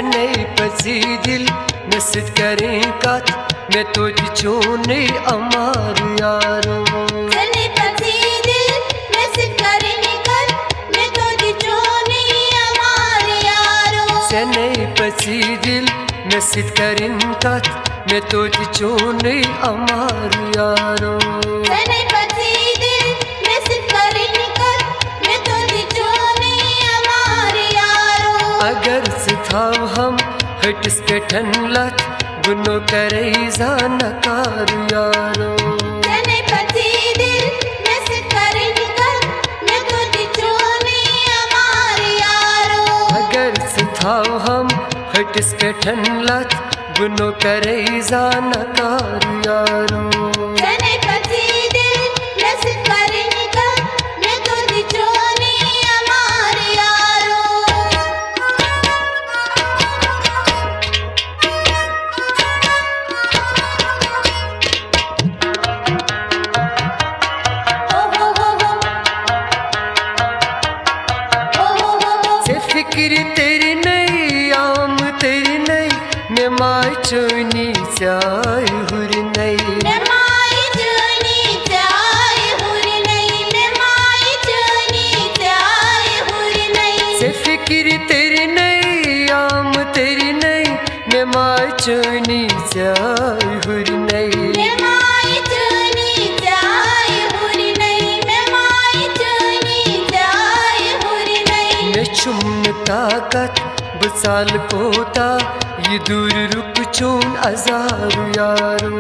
नहीं पसी दिल में सिद्ध करें कत मैं तो चोने अमार यारो नहीं पसी दिल में सिद्ध करें कत मैं तो चोने अमार यारो से नहीं पसी दिल में सिद्ध करें कत मैं तो चोने अमार यारो नहीं पसी दिल में सिद्ध करें कत मैं तो चोने अमार यारो अगर सिथाव हम हटिस के ठनलत गुनो करे जानकार यारो नहीं पसी दिल में सिद्ध करें कत मैं तो चोने अमार यारो अगर सिथाव हम हटिस के ठनलत गुनो करे जानकार यारो नहीं पसी दिल में सिद्ध करें कत मैं तो चोने अमार यारो से फिक्र तेरी नहीं आम तेरी नहीं मैं माय चुनी चाय हुर नहीं मैं माई चुनी चाय हुर नहीं मैं माई चुनी चाय हुर नहीं से फिक्र तेरी नहीं आम तेरी नहीं मैं माय चुनी चाय हुर नहीं मैं माई चुनी चाय हुर नहीं मैं माई चुनी चाय हुर नहीं मैं चुम्न ताकत बसाल पोता ये दूर रुक चून अजार यारो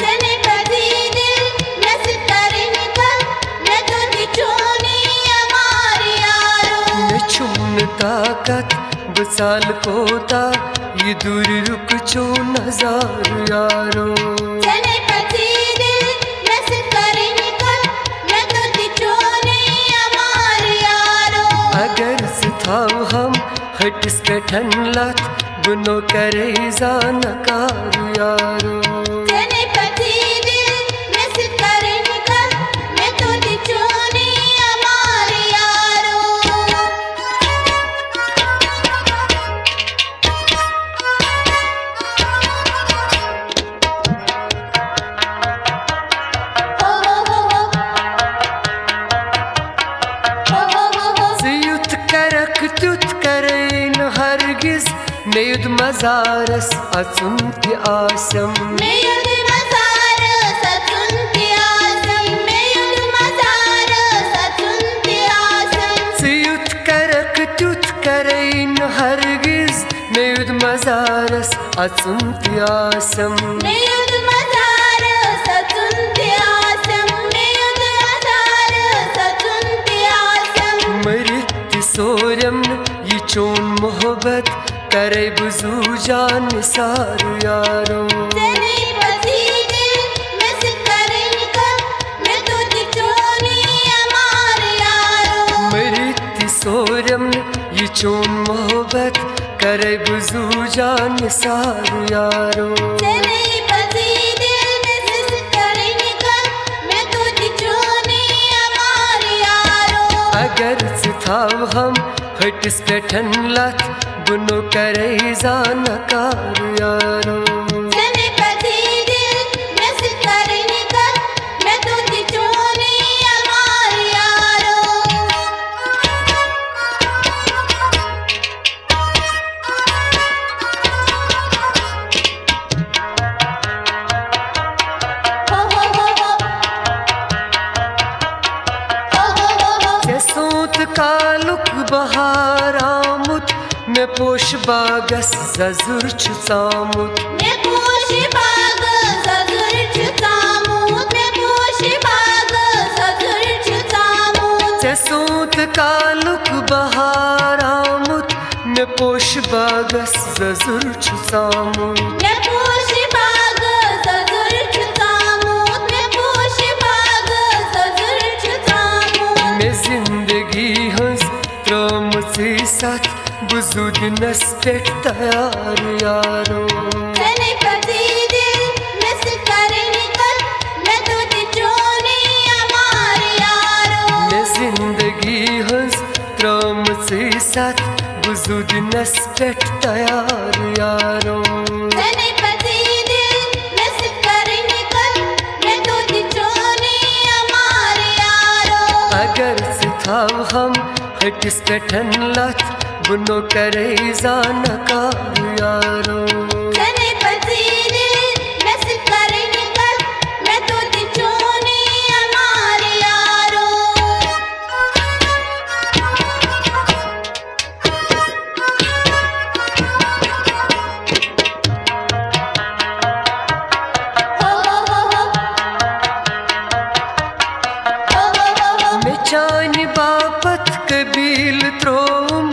नहीं पसी दिल में सिद्ध करें कत मैं तो चोने अमार यारो मैं चुम्न ताकत बसाल पोता ये दूर रुक चून अजार यारो नहीं पसी दिल में सिद्ध करें कत मैं तो चोने अमार यारो अगर सिथाव हम हटिस के ठनलत गुनो करे जानकार यारो नहीं पसी दिल में सिद्ध करें कत मैं तो चोने अमार यारो सियुत करक तुत करेन हरगिज नेयुद मजारस अचुन के आसम मैं युद्ध मजार सचुन के आसम मैं युद्ध मजार सचुन के आसम सियुत करक तुत करेन हरगिज नेयुद मजारस अचुन के आसम मैं युद्ध मजार सचुन के आसम मैं युद्ध मजार सचुन के आसम मरित सोरम ये चोन मोहब्बत करे बुजू जान सार यारो नहीं पसी दिल में सिद्ध करें कत मैं तो चोने अमार यारो मरित सोरम ये चोन मोहब्बत करे बुजू जान सार यारो नहीं पसी दिल में सिद्ध करें कत मैं तो चोने अमार यारो अगर सिथाव हम हटिस के ठनलत गुनो करे जानकार यारो नहीं पसी दिल में सिद्ध करें कत मैं तो चोने अमार यारो से सूत कालुक बहार आमुत मैं पोश बागस जजुर छुसामुत मैं पोश बाग सजुर छुसामुत मैं पोश बाग सजुर छुसामुत से सूत कालुक बहार आमुत मैं पोश बागस जजुर छुसामुत मैं पोश बाग सजुर छुसामुत मैं पोश बाग सजुर छुसामुत मैं जिंदगी हंस त्रम से साथ बुजुद नस्टेट तैयार यारो नहीं पसी दिल में सिद्ध करें कत मैं तो चोने अमार यारो मैं जिंदगी हंस त्रम से साथ वजूदनस पेट तैयार यारो तने पति दिल नसीब करने कल मैं तो दिचोने हमारे यारो अगर सिथाव हम हटिस पेटन लत बुनो करे जानकार यारो तने पति दिल नसीब करने कल मैं तो दिचोने हमारे यारो मैं चान बापत कबील त्रोम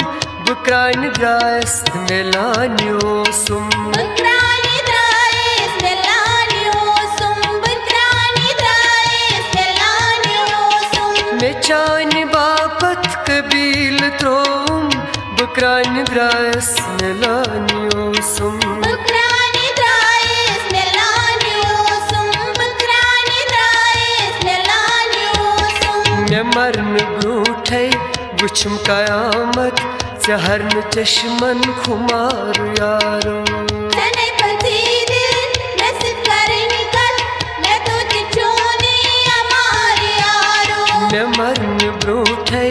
बुक्रान ग्रास्त मेलान्यो सुम बकरानी द्राइस मेलानियो सुम बकरानी द्राइस मेलानियो सुम मैं चान बापत कबील त्रोम बुक्रान ग्रास्त मेलान्यो सुम बकरानी द्राइस मेलानियो सुम बकरानी द्राइस मेलानियो सुम मैं मरन ब्रूठे वुछम कयामत चहरन चश्मन खुमार यारो तने पति दिल नसीब करने कल मैं तो दिचोने हमारे यारो मैं मरन ब्रूठे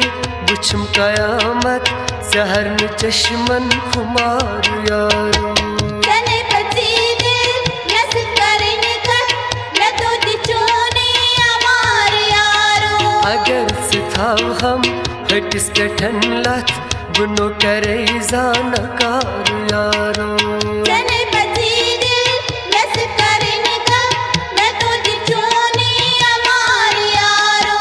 वुछम कयामत चहरन चश्मन खुमार यारो तने पति दिल नसीब करने कल मैं तो दिचोने हमारे यारो अगर सिथाव हम हटिस पेटन लत बुनो करे जानकार यारो तने पति दिल नसीब करने कल मैं तो दिचोने हमारे यारो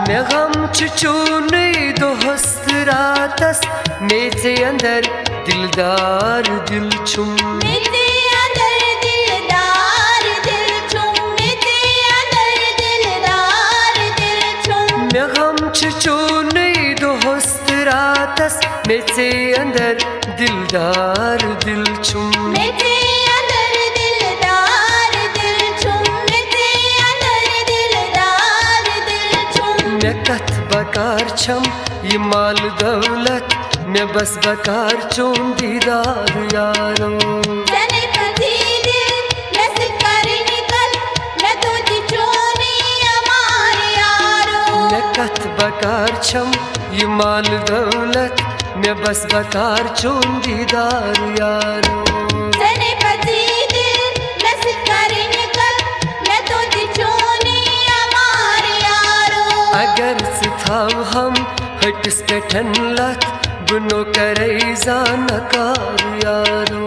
मैं गम चुचूने दो हस्त रातस मेरे अंदर दिलदार दिल छुम मेरे अंदर दिलदार दिल छुम मेरे अंदर दिलदार दिल छुम मैं गम चुचूने दो हस्त रातस मेरे अंदर दिलदार दिल छुम मेरे अंदर दिलदार दिल छुम मेरे अंदर दिलदार दिल छुम मैं कथ बकार छम ये माल दौलत मैं बस बकार चूं दीदार यारो तने पति दिल नसीब करने कल मैं तो दिचोने हमारे यारो मैं कथ बकार छम ये माल दौलत मैं बस बकार चूं दीदार यारो तने पति दिल नसीब करने कल मैं तो दिचोने हमारे यारो अगर सिथाव हम हटिस पेटन लत बुनो करे जानकार यारो